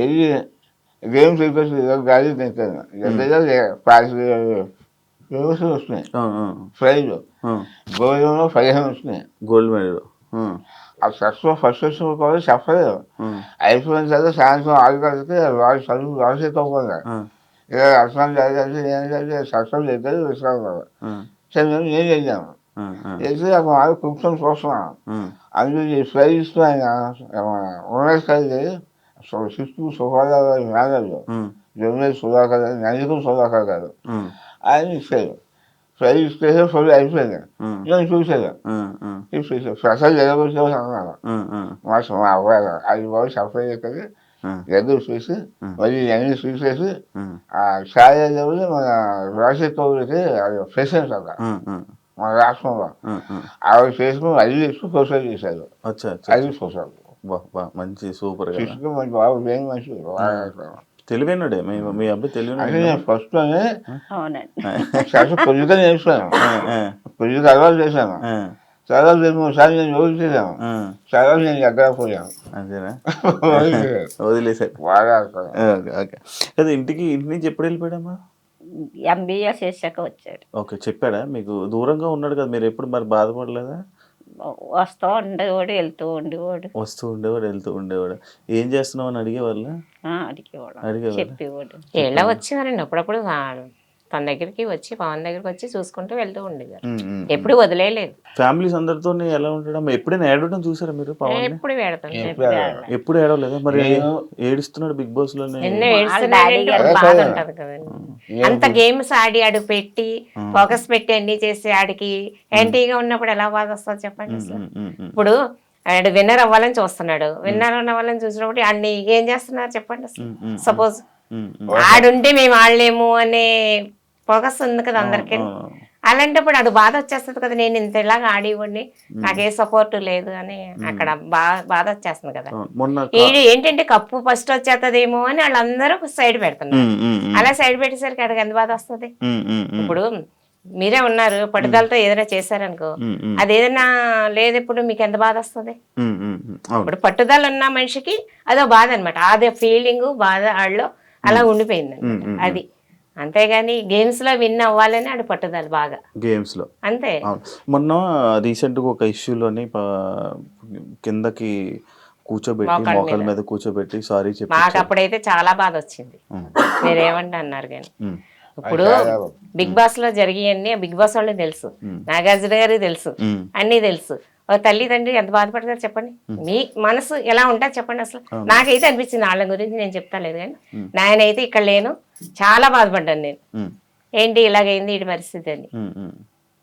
ఏది గేమ్ చెప్పేసి గాలి తింటాను. ఫేమస్ వస్తున్నాయి ప్రైజ్, గోల్డ్లో 15 వస్తున్నాయి, గోల్డ్ మెడల్. ఆ ఫస్ట్ వచ్చిన కూడా చెప్పలేదు. అయిపోయిన తర్వాత సాయంత్రం 6 గంటలకి వాళ్ళు చదువు రాసేకపోగా ఇలా అర్థం జరిగింది. ఏంటంటే సక్సెస్ అయితే విశ్రాంతి సరే నేను చేశాను. చేసి అక్కడ వాళ్ళు కూర్చొని చూస్తున్నాను. అందులో ఈ ప్రైజ్ ఇస్తూ ఆయన ఉన్నత స్థాయి శిస్తు సుఖాదారు మేనేజర్ జొన్నెల్ సుధాకర్ గారు, నందికం సుధాకర్ గారు ఆయన ఇచ్చారు. ప్రైజ్ ఇస్తే ఫుల్ అయిపోయింది. నేను చూసాను, ప్రసాద్ జగబోసాను అన్నాను. మా అబ్బాయి అది బాబు సప్లై చేస్తుంది, ఎదురు చూసి మళ్ళీ అన్ని చూసేసి ఆ ఛాయలు మన రాజశేఖర్ కౌరుకి అది ప్రెసిడెంట్ అక్కడ మన రాష్ట్రంలో ఆవిడ చేసుకుని అది చేసుకుని ప్రొసైడ్ చేశారు. అది ప్రొసైడ్ మంచి సూపర్ మంచి బాబు ఏం మంచి తెలివైనడే మీ అబ్బాయి తెలివైన. నేను ఫస్ట్ లోనే అవునండి కొద్దిగా నేర్చుకున్నాను, కొద్దిగా అలవాటు చేశాను. చాలా 2-3 సార్లు నేను యోగి చేశాను, చాలా నేను ఎక్కడ పోయాను. అంతేనా? వదిలేసారు బాగా. అదే ఇంటి నుంచి ఎప్పుడు వెళ్ళిపోయాడమ్మా? MBA చేశాక వచ్చాడు. ఓకే, చెప్పాడా మీకు? దూరంగా ఉన్నాడు కదా, మీరు ఎప్పుడు మరి బాధపడలేదా? వస్తూ ఉండేవాడు, వెళ్తూ ఉండేవాడు, వస్తూ ఉండేవాడు వెళ్తూ ఉండేవాడు. ఏం చేస్తున్నావు అని అడిగేవాళ్ళ? అడిగేవాడు, చెప్పేవాడు. ఎలా వచ్చేవారండి అప్పుడప్పుడు తన దగ్గరికి వచ్చి పవన్ దగ్గరికి వచ్చి చూసుకుంటూ వెళ్తూ ఉండేవారు. ఎప్పుడు వదిలేయలేదు. ఫ్యామిలీస్ అందరితో ఎలా ఉంటాడు? ఎప్పుడైనా ఏడవడం చూసారా మీరు పవన్? ఎప్పుడు పెడతాం. ఎప్పుడు ఏడవలేదా? మరి ఏడుస్తున్నాడు బిగ్ బాస్ లోనే. ఎన్నో ఏడుస్తున్నాడంటే ఒక బాధ ఉంటది కదండి. అంత గేమ్స్ ఆడి ఆడు పెట్టి ఫోకస్ పెట్టి అన్ని చేసి ఆడికి యాంటీగా ఉన్నప్పుడు ఎలా బాధ వస్తుంది చెప్పండి అసలు. ఇప్పుడు ఆడు విన్నర్ అవ్వాలని చూస్తున్నాడు. విన్నర్ అవ్వాలని చూసినప్పుడు అన్ని ఏం చేస్తున్నారు చెప్పండి అసలు. సపోజ్ ఆడుంటే మేము ఆడలేము అనే ఫోకస్ ఉంది కదా అందరికి. అలాంటప్పుడు అది బాధ వచ్చేస్తుంది కదా, నేను ఇంత ఇలాగా ఆడివ్వండి నాకే సపోర్ట్ లేదు అని అక్కడ బాధ వచ్చేస్తుంది కదా. ఏంటంటే కప్పు ఫస్ట్ వచ్చేస్తుందేమో అని వాళ్ళందరూ సైడ్ పెడుతున్నారు. అలా సైడ్ పెట్టేసరికి అక్కడికి ఎంత బాధ వస్తుంది. ఇప్పుడు మీరే ఉన్నారు, పట్టుదలతో ఏదైనా చేశారనుకో, అదేదైనా లేదు ఇప్పుడు మీకు ఎంత బాధ వస్తుంది. ఇప్పుడు పట్టుదల ఉన్న మనిషికి అదో బాధ అనమాట. అదే ఫీలింగ్ బాధ ఆడలో అలా ఉండిపోయింది అది. అంతేగాని గేమ్స్ లో విన్ అవ్వాలని ఆడు పట్టుదల బాగా గేమ్స్ లో అంతే. మొన్న రీసెంట్ గా ఒక ఇష్యూలోని కిందకి కూర్చోబెట్టి మోకాళ్ళ మీద కూర్చోబెట్టి సారీ చెప్పి మాకు అప్పుడైతే చాలా బాధ వచ్చింది. మీరేమంటే అన్నారు కానీ ఇప్పుడు బిగ్ బాస్ లో జరిగాయన్నీ బిగ్ బాస్ వాళ్ళకి తెలుసు, నాగార్జున గారికి తెలుసు, అన్ని తెలుసు. తల్లిదండ్రి ఎంత బాధపడతారు చెప్పండి. మీ మనసు ఎలా ఉంటుంది చెప్పండి అసలు. నాకైతే అనిపించింది, వాళ్ళ గురించి నేను చెప్తా లేదు కానీ నాయనైతే ఇక్కడ లేను, చాలా బాధపడ్డాను నేను. ఏంటి ఇలాగైంది ఈ పరిస్థితి అని.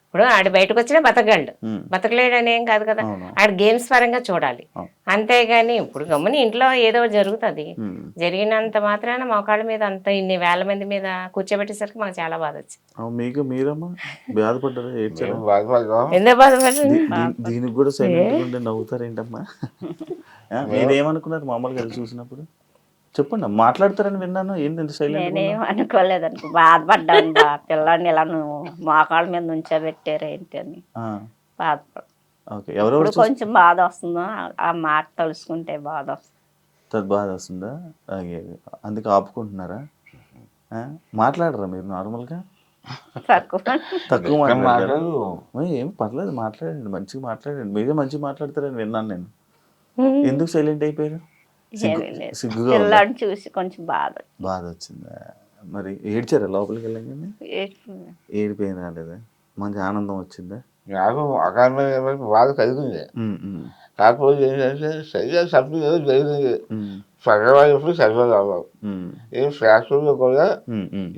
ఇప్పుడు ఆడు బయటకు వచ్చినా బతకగలడు, బతకలేడు అని ఏం కాదు కదా. ఆడు గేమ్స్ పరంగా చూడాలి అంతేగాని ఇప్పుడు గమ్ముని ఇంట్లో ఏదో జరుగుతుంది. జరిగినంత మాత్రాన మోకాళ్ళ మీద అంత ఇన్ని వేల మంది మీద కూర్చోబెట్టేసరికి మాకు చాలా బాధ వచ్చింది. మీకు మీరమ్మా బాధపడ్డారు? ఎందుకు బాధపడ్డారు? దీనికి కూడా సైలెంట్ నవ్వుతారు ఏంటమ్మా? మీరేమనుకున్నారు మామూలుగా చూసినప్పుడు? చెప్పండి, మాట్లాడతారని విన్నాను. ఏంటి సైలెంట్? నేనేం అనుకోలేదనుకో, బాధపడ్డాను. పిల్లాడిని ఇలా నువ్వు మోకాళ్ళ మీద నుంచోబెట్టారు ఏంటి అని బాధపడు. కొంచెం బాధ వస్తుందో ఆ మాట తలుసుకుంటే బాధ వస్తుంది. బాధ వస్తుందా? అందుకే ఆపుకుంటున్నారా? మాట్లాడరా మీరు నార్మల్గా? తక్కువ మాట్లాడారు. ఏం పర్లేదు, మాట్లాడండి, మంచిగా మాట్లాడండి. మీరే మంచిగా మాట్లాడతారని విన్నాను నేను. ఎందుకు సైలెంట్ అయిపోయారు? సిగ్గుగా చూసి కొంచెం బాధ వచ్చిందా? మరి ఏడ్చారా లోపలికి వెళ్ళగానే? ఏడిపోయిన రాలేదా? మంచి ఆనందం వచ్చిందా? నాకు అకారణమైన బాధ కలిగింది. కాకపోతే ఏంటంటే సరిగా సబ్జెక్ట్ ఏదో జరిగింది. చదవాలి ఎప్పుడు చదవాలి అవ్వవు. ఏం శాస్త్రంలో కూడా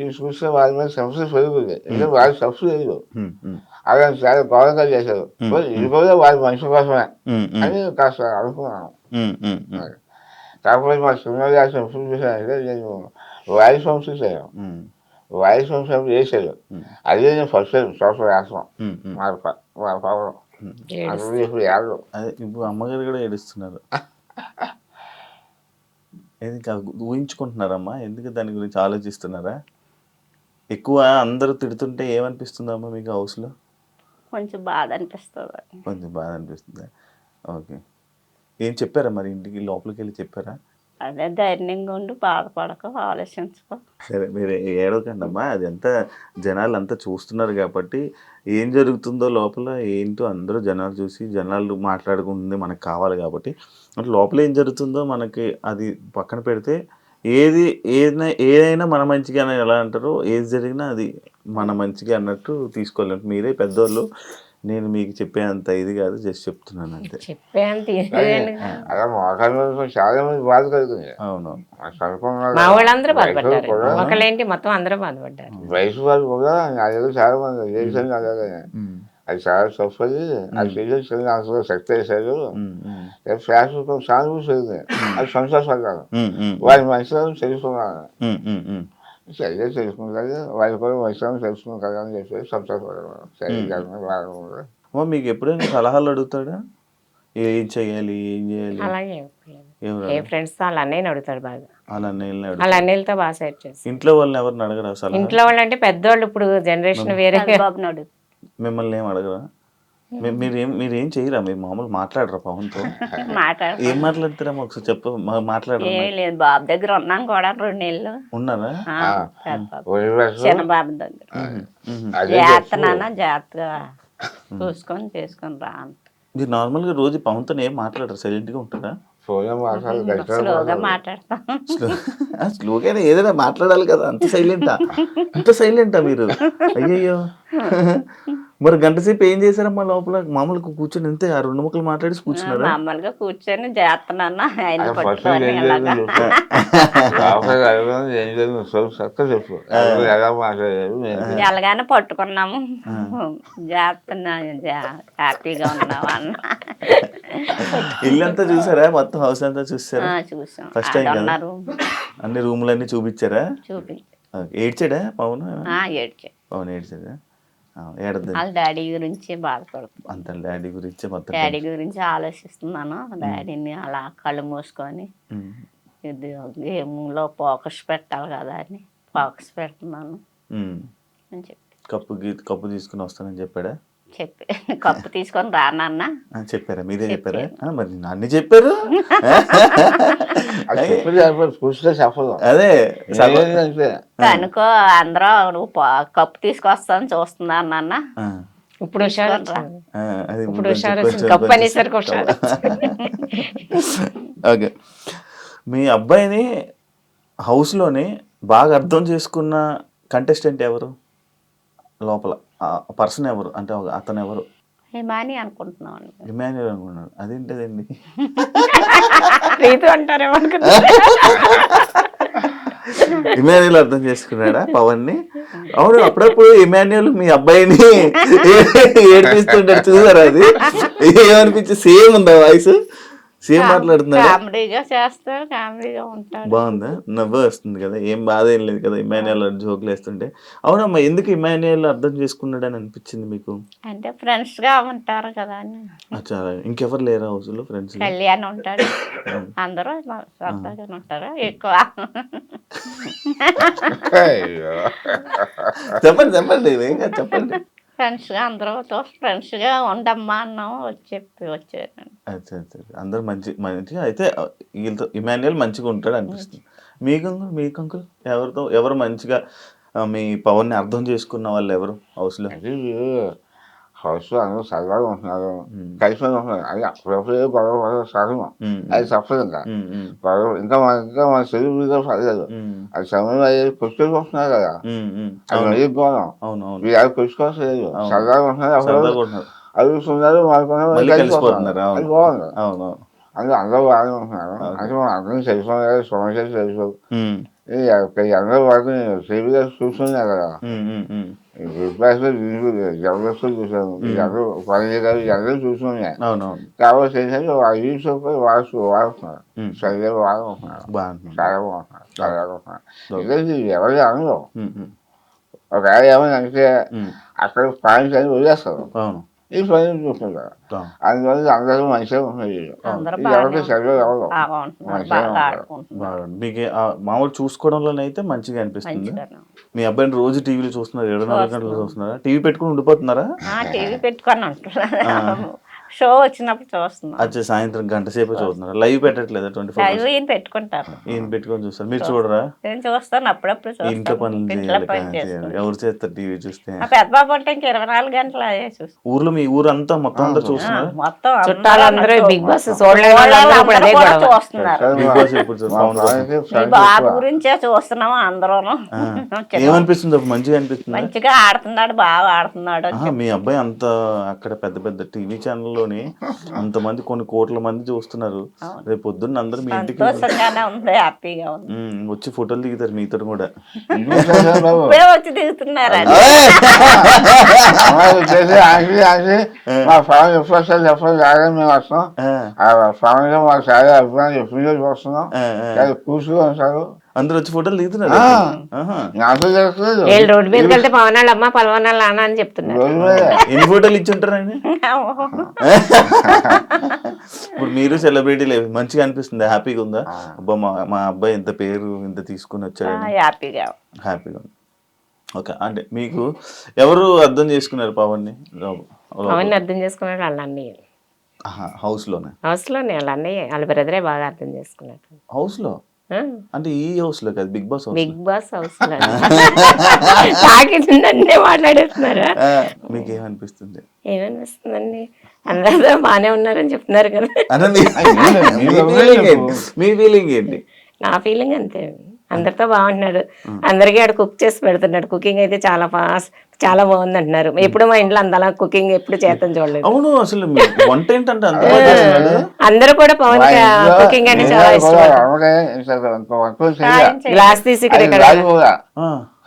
ఈ చూస్తే వాళ్ళ మీద సమస్య పెరుగుతుంది. ఎందుకంటే వాళ్ళ సమస్య లేదు, అలా చాలా గౌరవంగా చేశారు. ఇది కూడా వాళ్ళ మనిషి కోసమే అని కాస్త అనుకున్నాను. కాకపోతే మా సినిమా చేసిన ఎప్పుడు చూసానంటే నేను వాయిస్ హోమ్స్ చూసాను. వాయిస్ హోమ్స్ ఎప్పుడు చేశారు. అదే నేను ఫస్ట్ టైం సోషల్ వేస్తాం మా పవన్. ఇప్పుడు ఏడు ఇప్పుడు అమ్మగారు కూడా ఏడుస్తున్నారు. ఊహించుకుంటున్నారమ్మా? ఎందుకు దాని గురించి ఆలోచిస్తున్నారా? ఎక్కువ అందరూ తిడుతుంటే ఏమనిపిస్తుందమ్మా మీకు హౌస్లో? కొంచెం బాధ అనిపిస్తుంది. కొంచెం బాధ అనిపిస్తుందా? ఓకే. ఏం చెప్పారా మరి ఇంటికి లోపలికి వెళ్ళి చెప్పారా? అదే ధైర్యంగా ఉండి బాధపడక ఆలోచించుకో. సరే మీరు ఏడవకండి అమ్మా, అది అంతా జనాలు అంతా చూస్తున్నారు కాబట్టి ఏం జరుగుతుందో లోపల ఏంటో అందరూ జనాలు చూసి జనాలు మాట్లాడుకుంటుంది మనకు కావాలి కాబట్టి అంటే లోపల ఏం జరుగుతుందో మనకి అది పక్కన పెడితే ఏదైనా మన మంచిగా అని ఎలా అంటారో ఏది జరిగినా అది మన మంచిగా అన్నట్టు తీసుకోవాలి. మీరే పెద్దోళ్ళు, నేను మీకు చెప్పేంత ఇది కాదు, జస్ట్ చెప్తున్నాను అంతే. అలా మోకాళ్ళ చాలా మంది బాధ కలుగుతుంది. అవును, మా వాళ్ళందరూ బాధపడ్డారు. ఒకళ్ళేంటి మొత్తం అందరూ బాధపడ్డారు. వయసు వాళ్ళు కూడా అదేదో చాలా మంది చేశాను అలాగే. అది చాలా తప్పది. అది చేసేసి అందులో శక్తి వేశారు. ఫ్యాషన్ సానుభూతి జరిగింది. అది సంతోషపడ్డాను. వారి మనుషులను తెలుసుకున్నాను. సరిగ్గా తెలుసుకుంటారు, వాళ్ళు కూడా మనుషులను తెలుసుకుంటారు అని చెప్పి సంతోషపడ్డాను. సరిగ్గా మీకు ఎప్పుడైనా సలహాలు అడుగుతాడా? ఏం చెయ్యాలి, ఏం చేయాలి? అలాగే ఫ్రెండ్స్ తో వాళ్ళ అన్నయ్యని అడుగుతాడు బాగా. వాళ్ళ అన్నయ్యలతో బాగా సెట్ చేసి. ఇంట్లో వాళ్ళని ఎవరిని అడగరా సలహా? ఇంట్లో వాళ్ళు అంటే పెద్దవాళ్ళు, ఇప్పుడు జనరేషన్ వేరే. మిమ్మల్ని ఏం అడగరా? మీరేం చేయరా? మీరు మామూలు మాట్లాడరా పవన్తో? ఏం మాట్లాడతారమ్మా ఒకసారి చెప్ప మాట్లాడరా? బాబు దగ్గర ఉన్నాం కూడా 2 నెలలు ఉన్నారా? చిన్న బాబు దగ్గర జాగ్రత్త జాగ్రత్తగా చూసుకొని చేసుకొని రా. మీరు నార్మల్గా రోజు పవన్తో ఏం మాట్లాడరు? సైలెంట్గా ఉంటారా? ఫోన్ మాట్లాడాలి స్లోగా మాట్లాడతాం. స్లోగానే ఏదైనా మాట్లాడాలి కదా, అంత సైలెంటా మీరు? అయ్యయ్యో. మరి గంట సేపు ఏం చేశారమ్మా లోపల? మామూలుగా కూర్చొని అంతే ఆ 2 ముక్కలు మాట్లాడి కూర్చున్నారా? మామూలుగా కూర్చొని చేస్తున్నాను ఆయన ఫస్ట్ పట్టుకొని ఏం ఇలాగా. చెప్పు ఎలా మాట్లాడారు ఎలాగానే పట్టుకున్నాము, చేస్తున్నా, హ్యాపీగా ఉన్నావా అన్న. ఇల్లంతా చూసారా? మొత్తం హౌస్ అంతా చూసారా? చూసాం. ఫస్ట్ టైం కదా? ఉన్నారు, అన్ని రూములన్నీ చూపించారా? చూపి ఏడ్చాడా పవన్? ఏడ్చే. పవన్ ఏడ్చాడా? ఏడద్దు. వాళ్ళ డాడీ గురించి బాధపడుతుంది. అంత డాడీ గురించి మొత్తం డాడీ గురించి ఆలోచిస్తున్నాను. డాడీని అలా కళ్ళు మూసుకొని ఇది గేమ్లో ఫోకస్ పెట్టాలి కదా అని ఫోకస్ పెడుతున్నాను అని చెప్పి కప్పు తీసుకుని వస్తానని చెప్పాడా? చెప్పి కప్పు తీసుకొని రానన్నా చెప్పారా? మీరే చెప్పారా? మరి అన్ని చెప్పారు. కూర్చుంటే చెప్పదు. అదే అనుకో అందరూ నువ్వు కప్పు తీసుకొస్తాను చూస్తున్నా నాన్న. ఇప్పుడు హుషారు వచ్చింది. ఇప్పుడు హుషారు వచ్చింది. కప్పు అనేసరికి హుషారు. ఓకే. మీ అబ్బాయిని హౌస్లోని బాగా అర్థం చేసుకున్న కంటెస్టెంట్ ఎవరు? లోపల పర్సన్ ఎవరు? అంటే అతను ఎవరు? హిమాని అనుకుంటున్నాను. ఇమాన్యుయల్ అనుకున్నాడు. అదేంటదండి? రీతు అంటారేమో అనుకున్నా. ఇమాన్యుయల్ అర్థం చేసుకున్నాడా పవన్ ని? అవును, అప్పుడప్పుడు ఇమాన్యుయల్ మీ అబ్బాయిని ఏడిపిస్తుంటాడు, చూసారా? అది ఏమనిపించి సేమ్ ఉందా వాయిస్? సేమ్ మాట్లాడుతున్నాడు. కామెడీగా చేస్తాడు, కామెడీగా ఉంటాడు. బాగుందా? నవ్వు వస్తుంది కదా, ఏం బాధ ఏం లేదు కదా ఇమాన్యుయల్ జోకులు వేస్తుంటే? అవునమ్మా, ఎందుకు ఇమాన్యుయల్ అర్థం చేసుకున్నాడు అని అనిపించింది మీకు? అంటే ఫ్రెండ్స్ గా ఉంటారు కదా అని. అచ్చా, ఇంకెవరు లేరా హౌస్ లో ఫ్రెండ్స్? కళ్యాణ్ ఉంటాడు, అందరూ సరదాగా ఉంటారు ఎక్కువ. చెప్పండి చెప్పండి, ఏం కాదు చెప్పండి. ఫ్రెండ్స్ గా అందరితో ఫ్రెండ్స్ గా ఉండమ్మా అన్నాము, వచ్చారు. అచ్చా అచ్చా, అందరు మంచిగా అయితే వీళ్ళతో ఇమాన్యుయల్ మంచిగా ఉంటాడు అనిపిస్తుంది. మీకు అంకుల్ ఎవరు మంచిగా మీ పవన్ ని అర్థం చేసుకున్న వాళ్ళు ఎవరు హౌస్ లో? హౌస్ లో అందరూ సరదాగా ఉంటున్నారు, కలిసి ఉంటున్నారు. అది అప్పుడప్పుడు గొడవ సహజం, అది తప్పదు. గొడవ ఇంకా మన తెలుగు మీద పడలేదు. అది సమయం అయ్యేది కొట్టుకొని వస్తున్నారు కదా, అది మరీ ఘోరం. మీరు అది కొట్టుకోవట్లేదు, సరదాగా ఉంటున్నారు, అడుగుతున్నారు, కలిసిపోతున్నారు. అది బాగుంది. అందరూ బాగానే ఉంటున్నారు. అంటే మనం అందరం తెలుసుకోవాలి, సమస్యలు తెలుసు. అందరూ వాటిని టీవీగా చూస్తున్నారు కదా, జబర్దస్త్ చూసాను, అందరూ పని గారు అందరూ చూస్తున్నాయి. కాబట్టి ఏంటంటే వాడుతున్నారు, సరిగ్గా వాడుకుంటున్నారు, చాలా బాగుంటున్నారు, చాలా బాగుంటున్నారు. ఎవరి అనలో ఒకవేళ ఏమైనా అంటే అక్కడ పాయింట్స్ అని వదిలేస్తారు, ఈ పని చూస్తుంటారు. అందువల్ల అందరూ మంచిగా ఉంటున్నారు. ఎవరికి సరిగ్గా ఎవరు మీకు మామూలు చూసుకోవడంలోనైతే మంచిగా అనిపిస్తుంది. మీ అబ్బాయిని రోజు టీవీలో చూస్తున్నారు, 24 గంటలు చూస్తున్నారా? టీవీ పెట్టుకుని ఉండిపోతున్నారా? టీవీ పెట్టుకొని అంటున్నారు, షో వచ్చినప్పుడు చూస్తున్నాం. అచ్చా, సాయంత్రం గంట సేపు చూస్తున్నారు, లైవ్ పెట్టట్లేదా? 24 ఈయన పెట్టుకుంటారు, ఈయన పెట్టుకొని చూస్తారు, మీరు చూడరా? నేను చూస్తాను అప్పుడప్పుడు. ఇంట్లో పనులు చేయాలి, ఎవరు చేస్తారు టీవీ చూస్తే? పెద్ద బాబు అంటే ఇంక 24 గంటలు అదే చూస్తాను. ఊర్లో మీ ఊరంతా మొత్తం అందరూ చూస్తున్నారు, మొత్తం చుట్టాలందరూ బిగ్ బాస్ చూస్తున్నారు. మీ బాబు గురించే చూస్తున్నాము అందరూ. ఏమనిపిస్తుంది? మంచిగా అనిపిస్తుంది, మంచిగా ఆడుతున్నాడు, బాగా ఆడుతున్నాడు. మీ అబ్బాయి అంత అక్కడ పెద్ద పెద్ద టీవీ ఛానల్లోని అంతమంది కొన్ని కోట్ల మంది చూస్తున్నారు. రేపు పొద్దున్న అందరూ మీ ఇంటికి హ్యాపీగా ఉంది, వచ్చి ఫోటోలు దిగుతారు మీతో కూడా. వచ్చి దిగుతున్నారు. మా ఫ్యామిలీ ఎప్పుడు వస్తారు చెప్పండి, మేము వస్తాం. ఫ్యామిలీలో మాకు చాలా అభిప్రాయం ఎప్పుడు చూస్తున్నాం, కూర్చుని ఉంటారు, అందరూ వచ్చి ఫోటోలు దిగుతున్నారు. రోడ్డు మీదకి వెళ్తే పవన్ వాళ్ళ అమ్మ పలవన్ వాళ్ళ నాన్న అని చెప్తున్నారు. ఎన్ని ఫోటోలు ఇచ్చి ఉంటారండి? ఇప్పుడు మీరు సెలబ్రిటీలు మంచిగా అనిపిస్తుంది, హ్యాపీగా ఉందా? అబ్బా మా అబ్బాయి ఇంత పేరు ఇంత తీసుకుని వచ్చాడు, హ్యాపీగా ఉంది. ఓకే, అంటే మీకు ఎవరు అర్థం చేసుకున్నారు పవన్ ని? పవన్ అర్థం చేసుకున్నాడు వాళ్ళ అన్నయ్య. హౌస్ లోనే వాళ్ళ అన్నయ్య వాళ్ళ బ్రదరే బాగా అర్థం చేసుకున్నాడు. హౌస్ లో అంటే ఈ హౌస్ లో కాదు, Bigg Boss house Bigg Boss house నన్నే మాట్లాడేస్తున్నారా? మీకేమనిపిస్తుంది? ఏమనిపిస్తుందండి, అందరూ బాగానే ఉన్నారని చెప్తున్నారు కదా. మీ ఫీలింగ్ ఏంటి? నా ఫీలింగ్ అంతే, అందరితో బాగుంటున్నాడు. అందరికీ ఆడ కుక్ చేసి పెడుతున్నాడు. కుకింగ్ అయితే చాలా ఫాస్ట్, చాలా బాగుంది అంటున్నారు. ఎప్పుడు మా ఇంట్లో అంతలా కుకింగ్ ఎప్పుడు చేతం చూడలేదు. అవును, అసలు వంట ఏంటంటే అంత బాగా చేస్తున్నాడు. అందరూ కూడా పవన్ కుకింగ్ అంటే చాలా ఇష్టం. గ్లాస్ తీసి ఇక్కడ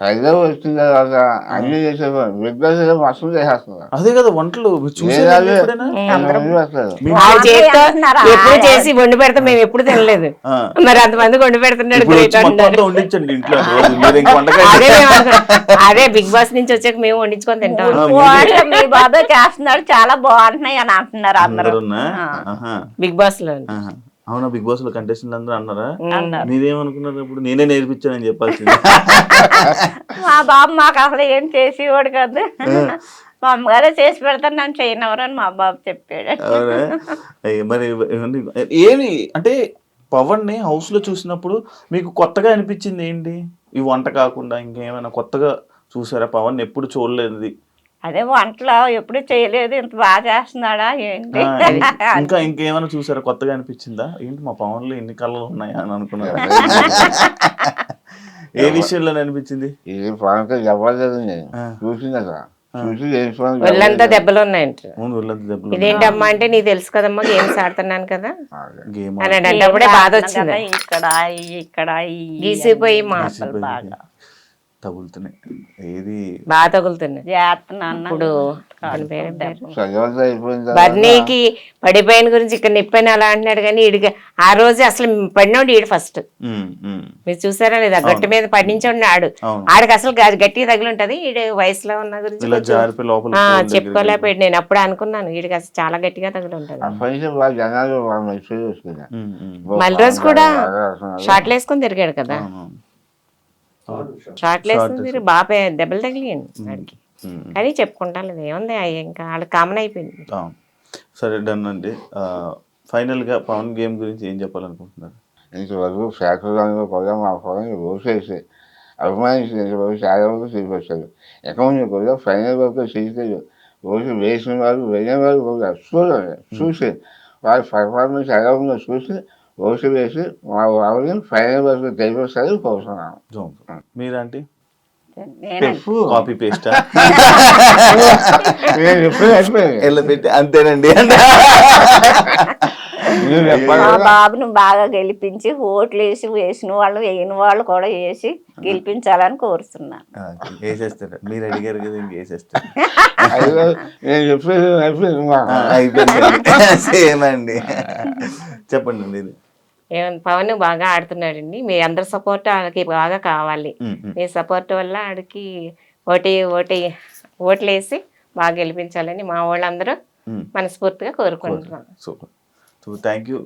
హైదరాబాద్ వచ్చిన తర్వాత అన్ని చేసేవాడు. బిగ్ బాస్ మస్తు చేసేస్తున్నారు. అదే కదా వంటలు ఎప్పుడు చేసి వండి పెడతా, మేము ఎప్పుడు తినలేదు. మరి అంతమంది వండి పెడుతున్నాడు, గ్రేట్ అంటారు. వండించండి ఇంట్లో. అదే బిగ్ బాస్ నుంచి వచ్చాక మేము వండించుకొని తింటాం. మీ బాబాయ్ చేస్తున్నాడు, చాలా బాగుంటున్నాయి అని అంటున్నారు అందరూ బిగ్ బాస్ లో. అవునా, బిగ్ బాస్ లో కంటెస్టెంట్ అందరూ అన్నారా? మీరేమనుకున్నారు? ఇప్పుడు నేనే నేర్పించానని చెప్పాల్సింది. మా బాబు మాకు అసలు ఏం చేసేవాడు కాదు, మా అమ్మగారే చేసి పెడతాను, నన్ను చేయనవరు అని మా బాబు చెప్పాడు. అవునా? మరి ఏమి అంటే పవన్ ని హౌస్ లో చూసినప్పుడు మీకు కొత్తగా అనిపించింది ఏంటి? ఈ వంట కాకుండా ఇంకేమైనా కొత్తగా చూసారా? పవన్ ఎప్పుడు చూడలేదు. అదే వంటలో ఎప్పుడు చేయలేదు, ఇంత బాగా చేస్తున్నాడా ఏంటి? ఇంకా ఇంకేమైనా చూసారా? కొత్తగా అనిపించిందా? ఏంటి మా పవన్ లో ఎన్ని కళలు ఉన్నాయా అని అనుకున్నారు? ఏ విషయంలో అనిపించింది? ఇది పవన్ చెప్పలేదు, నేను చూసిందా చూసి ఒళ్ళంతా దెబ్బలు ఉన్నాయంట. దెబ్బలు ఇదేంటమ్మా అంటే, నీకు తెలుసు కదమ్మా గేమ్స్ ఆడుతున్నాను కదా గేమ్ అని అంటే బాధ వచ్చింది. ఇక్కడ గీసిపోయి మాటలు బాగా తగులుతున్నాయి, ఏది బాగా తగులుతున్నాయి. ఇప్పుడు బర్నీకి పడిపోయిన గురించి ఇక్కడ నిప్పని అలా అంటున్నాడు, కానీ ఈడికి ఆ రోజు అసలు పడినోడు ఈడు ఫస్ట్. మీరు చూసారా లేదా? గట్టి మీద పడించండి ఆడు, ఆడికి అసలు గట్టిగా తగిలి ఉంటది. ఈడు వయసులో ఉన్న గురించి చెప్పుకోలేకపోయాడు. నేను అప్పుడే అనుకున్నాను ఈడికి అసలు చాలా గట్టిగా తగిలి ఉంటది. మళ్ళీ రోజు కూడా షార్ట్లు వేసుకొని తిరిగాడు కదా, షార్ట్లు వేసుకొని తిరిగి బాగా దెబ్బలు తగిలియండి వాడికి. కానీ చెప్పుకుంటాను లేదు, ఏముంది ఇంకా వాళ్ళకి కామన్ అయిపోయింది. సరే డన్ అండి. ఫైనల్ గా పవన్ గేమ్ గురించి ఏం చెప్పాలనుకుంటున్నారు? ఇంతవరకు శాఖలో కూడా మా పవన్ రోజు అభిమానించిన చాలా వరకు తీసుకొచ్చారు. అకౌంట్ కూడా ఫైనల్ వరకు తీసుకెళ్ళి రోజు వేసిన వాళ్ళు వెళ్ళిన వాళ్ళు కూడా చూసి వాళ్ళ పర్ఫార్మెన్స్ ఎలా ఉందో చూసి ఓటు వేసి మా వాళ్ళని ఫైనల్ వరకు తెలిపిస్తారు కోరుతున్నాను. మీరంటే కాపీ పేస్ట్ పెట్టి అంతేనండి. మా బాబును బాగా గెలిపించి ఓట్లు వేసిన వాళ్ళు వేయని వాళ్ళు కూడా వేసి గెలిపించాలని కోరుతున్నాను. వేసేస్తారు, మీరు అడిగారు కదా, ఇంక వేసేస్తారు. సేమండి. చెప్పండి ఇది. పవన్ బాగా ఆడుతున్నాడండి, మీ అందరి సపోర్ట్ ఆడికి బాగా కావాలి. మీ సపోర్ట్ వల్ల ఆడికి ఓట్లు వేసి బాగా గెలిపించాలని మా వాళ్ళందరూ మనస్ఫూర్తిగా కోరుకుంటున్నాను. Super, so thank you.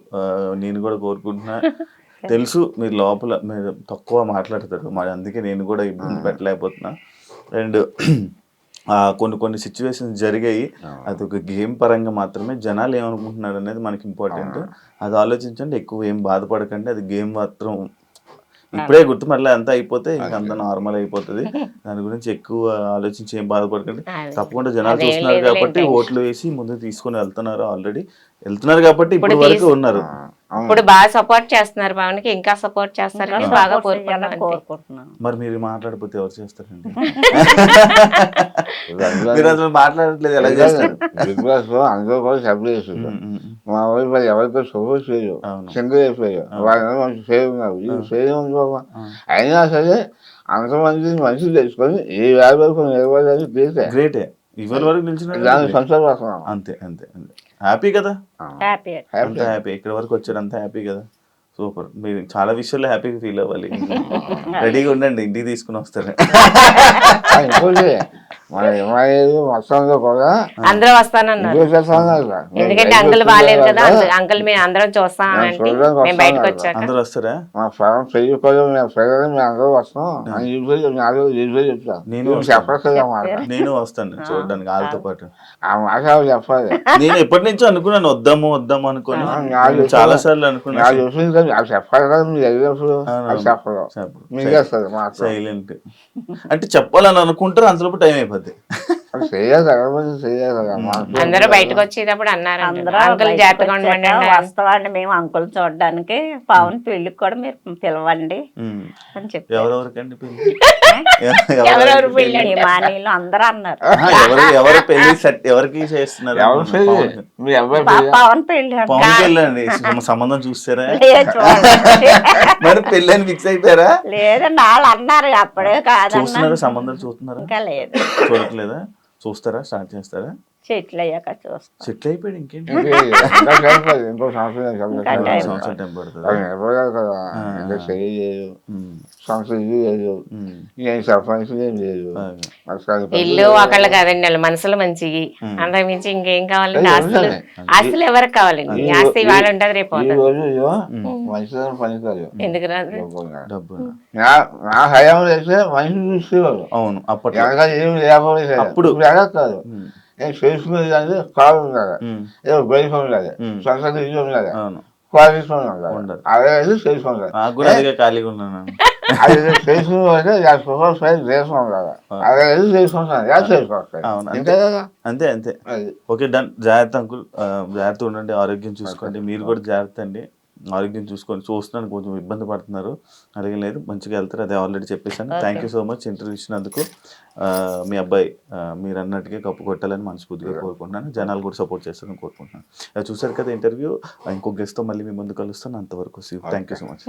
నేను కూడా కోరుకుంటున్నా. తెలుసు మీరు లోపల మీరు తక్కువ మాట్లాడతారు, మరి అందుకే నేను కూడా ఇబ్బంది పెట్టలేకపోతున్నా. అండ్ కొన్ని సిచ్యువేషన్స్ జరిగాయి, అది ఒక గేమ్ పరంగా మాత్రమే. జనాలు ఏమనుకుంటున్నారు అనేది మనకి ఇంపార్టెంట్, అది ఆలోచించండి. ఎక్కువ ఏం బాధపడకండి, అది గేమ్ మాత్రం ఇప్పుడే గుర్తు, మళ్ళీ అంతా అయిపోతే ఇంకంతా నార్మల్ అయిపోతుంది. దాని గురించి ఎక్కువ ఆలోచించి ఏం బాధపడకండి. తప్పకుండా జనాలు చూస్తున్నారు కాబట్టి ఓట్లు వేసి ముందు తీసుకొని ఆల్రెడీ వెళ్తున్నారు కాబట్టి ఇప్పుడు వరకు ఉన్నారు. ఇప్పుడు బాగా సపోర్ట్ చేస్తున్నారు పవన్ కి, ఇంకా సపోర్ట్ చేస్తారని బాగా కోరుకుంటున్నాను. మరి మీరు మాట్లాడకపోతే ఎవరు చేస్తారండి? మీరు అసలు మాట్లాడట్లేదు, ఎలా చేస్తారు? బిగ్ బాస్ లో అందరూ కూడా సప్లై చేస్తారు. మా వాళ్ళు మరి ఎవరితో సపోర్ట్ చేయరు, సింగిల్ అయిపోయారు. వాళ్ళు ఫెయిల్ ఉన్నారు, ఇది ఫెయిల్ ఉంది బాబా. అయినా సరే అంతమంది మనుషులు తెచ్చుకొని ఈ వేల వరకు నిలబడాలని గ్రేటే. ఇవాళ వరకు నిలిచిన సంతోషపడుతున్నాం. అంతే అంతే అంతే. హ్యాపీ కదా, అంత హ్యాపీ. ఇక్కడ వరకు వచ్చారు, అంత హ్యాపీ కదా. సూపర్. మీరు చాలా విషయాల్లో హ్యాపీగా ఫీల్ అవ్వాలి. రెడీగా ఉండండి, ఇంటికి తీసుకుని వస్తారు. అందరూ వస్తానన్నారు, ఎందుకంటే అంకుల్ బాగాలేదు కదా, అంకుల్ మేము అందరం చూస్తామంటే మేము బయటకు వచ్చాక అందరూ వస్తారా? నేను వస్తాను చూడడానికి వాళ్ళతో పాటు. చెప్పాలి. నేను ఎప్పటి నుంచో అనుకున్నాను వద్దాము అనుకుని, చాలా సార్లు అనుకున్నాను. అది చెప్పాలి కదా, మీరు వెళ్ళినప్పుడు అది చెప్పదు, మీకు వస్తుంది మాట. సైలెంట్ అంటే చెప్పాలని అనుకుంటారు, అంతలోపు టైం అయిపోద్ది. అది చేయాలి కదా, చేయాలి కదా మాట. అందరూ బయటకు వచ్చేటప్పుడు అన్నారు అందరూ అంకుల్ బయటకు జాగ్రత్తగా వచ్చాక ఉండమండి. వస్తామండి మేము అంకుల్ చూడడానికి, పవన్ పెళ్లికి కూడా మీరు పిలవండి అని చెప్పి ఎవరెవరికండి పెళ్లి? ఎవరెవరు పెళ్లి ఈ మానీలు అందరూ అన్నారు. ఎవరు పెళ్లి సెట్ ఎవరికి చేస్తున్నారు? ఎవరు పెళ్ళి? మీ అబ్బాయి పెళ్ళి? పవన్ పెళ్లి అంట. పవన్ పెళ్ళి అండి. సంబంధం చూస్తారా? లేదు చూడండి. మరి పెళ్ళి అని ఫిక్స్ అయిపోయారా? లేదండి వాళ్ళు అన్నారు అప్పుడే కాదన్నా. చూస్తున్నారా? సంబంధాలు చూస్తున్నారా? ఇంకా లేదు, చూడట్లేదా? చూస్తారా? స్టార్ట్ చేస్తారా? చెట్లు అయ్యాక చూస్తాం. సెటిల్ అయిపోయాడు ఇంకేంటి? ఇంకా చెప్పలేదు, ఇంకో సంవత్సరం సంవత్సరం టైం పడుతుంది. అయిపోయారు కదా, ఇంకా చేయలేదు, సంవత్సరం ఇది లేదు, ఏం చెప్పాల్సి ఏం లేదు. ఇల్లు ఒకళ్ళు కాదండి, వాళ్ళు మనసులు మంచివి, అంతకు మించి ఇంకేం కావాలండి? ఆస్తులు ఆస్తులు ఎవరికి కావాలండి? ఈ ఆస్తి వాళ్ళు ఉంటది, రేపు ఈ రోజు మనిషి పని కాదు, ఎందుకు రాదు? డబ్బు నా హయాం చేస్తే మనిషి చూసేవాడు. అవును అప్పట్లో. వెనకాల ఏం లేకపోతే అప్పుడు కాదు, నేను చేసుకునేది అంటే కాదు ఉండాలి, ఏదో బయట ఉండాలి, సొంత ఇల్లు ఉండాలి, అవును క్వాలిటీ ఉండాలి, అదే చేసుకుంటారు. నాకు కూడా అదిగా ఖాళీగా ఉన్నాను. అది చేసుకుంటే 50 రూపాయలు దేశం ఉండాలి, అదే చేసుకుంటాను, చేసుకోవాలి, అవును అంతే కదా. అంతే అంతే. అది ఓకే డన్. జాగ్రత్త అంకుల్, జాగ్రత్త ఉండండి, ఆరోగ్యం చూసుకోండి. మీరు కూడా జాగ్రత్త అండి, ఆరోగ్యం చూసుకొని. చూస్తున్నాను కొంచెం ఇబ్బంది పడుతున్నారు, అలాగే లేదు మంచిగా వెళ్తారు, అదే ఆల్రెడీ చెప్పేశాను. Thank you so much interview ఇచ్చినందుకు. మీ అబ్బాయి మీరు అన్నట్టుగా కప్పు కొట్టాలని మనస్ఫూర్తిగా కోరుకుంటున్నాను. జనాలు కూడా సపోర్ట్ చేస్తారని కోరుకుంటున్నాను. చూసారు కదా ఇంటర్వ్యూ, ఇంకో గెస్ట్తో మళ్ళీ మీ ముందు కలుస్తాను. అంతవరకు thank you so much.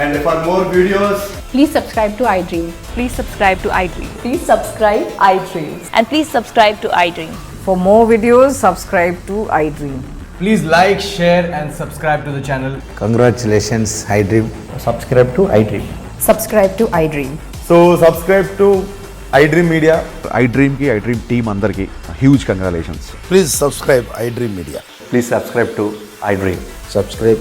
And for more videos, Please subscribe to iDream. Please subscribe to iDream. Please subscribe iDream. And please subscribe to iDream. For more videos, subscribe to iDream. please like, share and subscribe to the channel. Congratulations, iDream. Subscribe to iDream. Subscribe to iDream. So subscribe to iDream Media. iDream ki iDream team andarki huge congratulations. Please subscribe iDream Media. Please subscribe to iDream. Subscribe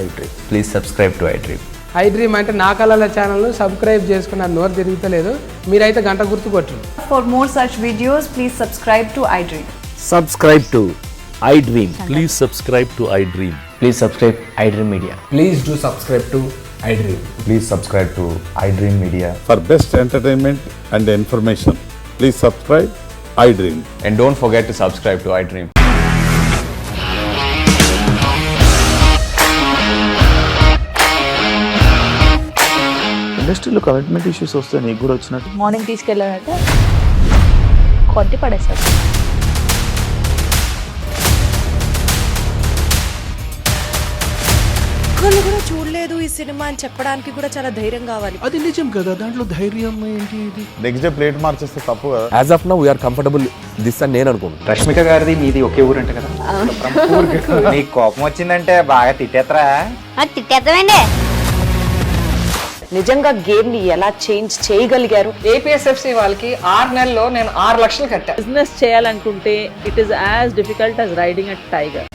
iDream. Please subscribe to iDream. iDream అంటే నా కళల ఛానల్ను సబ్స్క్రైబ్ చేసుకున్న నోరు తిరుగుతలేదు, మీరైతే గంట గుర్తు కొట్టండి. For more such videos, please subscribe to iDream. Subscribe to iDream. Please subscribe to iDream. Please subscribe iDream Media. Please do subscribe to iDream. Please subscribe to iDream Media. For best entertainment and information, please subscribe iDream. And don't forget to subscribe to iDream. ఇండస్ట్రీలో కమిట్మెంట్ ఇష్యూస్ వస్తే నీకు కూడా వచ్చినట్టు? మార్నింగ్ తీసుకెళ్ళాడంటే కొట్టి పడేస్తాడు. ఒక్కళ్ళు కూడా చూడలేదు ఈ సినిమా అని చెప్పడానికి కూడా చాలా ధైర్యం కావాలి. అది నిజం కదా, దాంట్లో ధైర్యం ఏంటి? ఇది నెక్స్ట్ డే ప్లేట్ మార్చేస్తే తప్పు కదా. As of now, we are comfortable this అని నేను అనుకుంటున్నాను. రష్మిక గారిది మీది ఒకే ఊరంట కదా? నీకు కోపం వచ్చిందంటే బాగా తిట్టేత్తరా? తిట్టేద్దామండి. నిజంగా గేమ్ ని ఎలా చేంజ్ చేయగలిగారు? ఏపీఎస్ఎఫ్సి వాళ్ళకి 6 నెలల్లో నేను 6 లక్షలు కట్టా. బిజినెస్ చేయాలనుకుంటే it is as difficult as riding a tiger.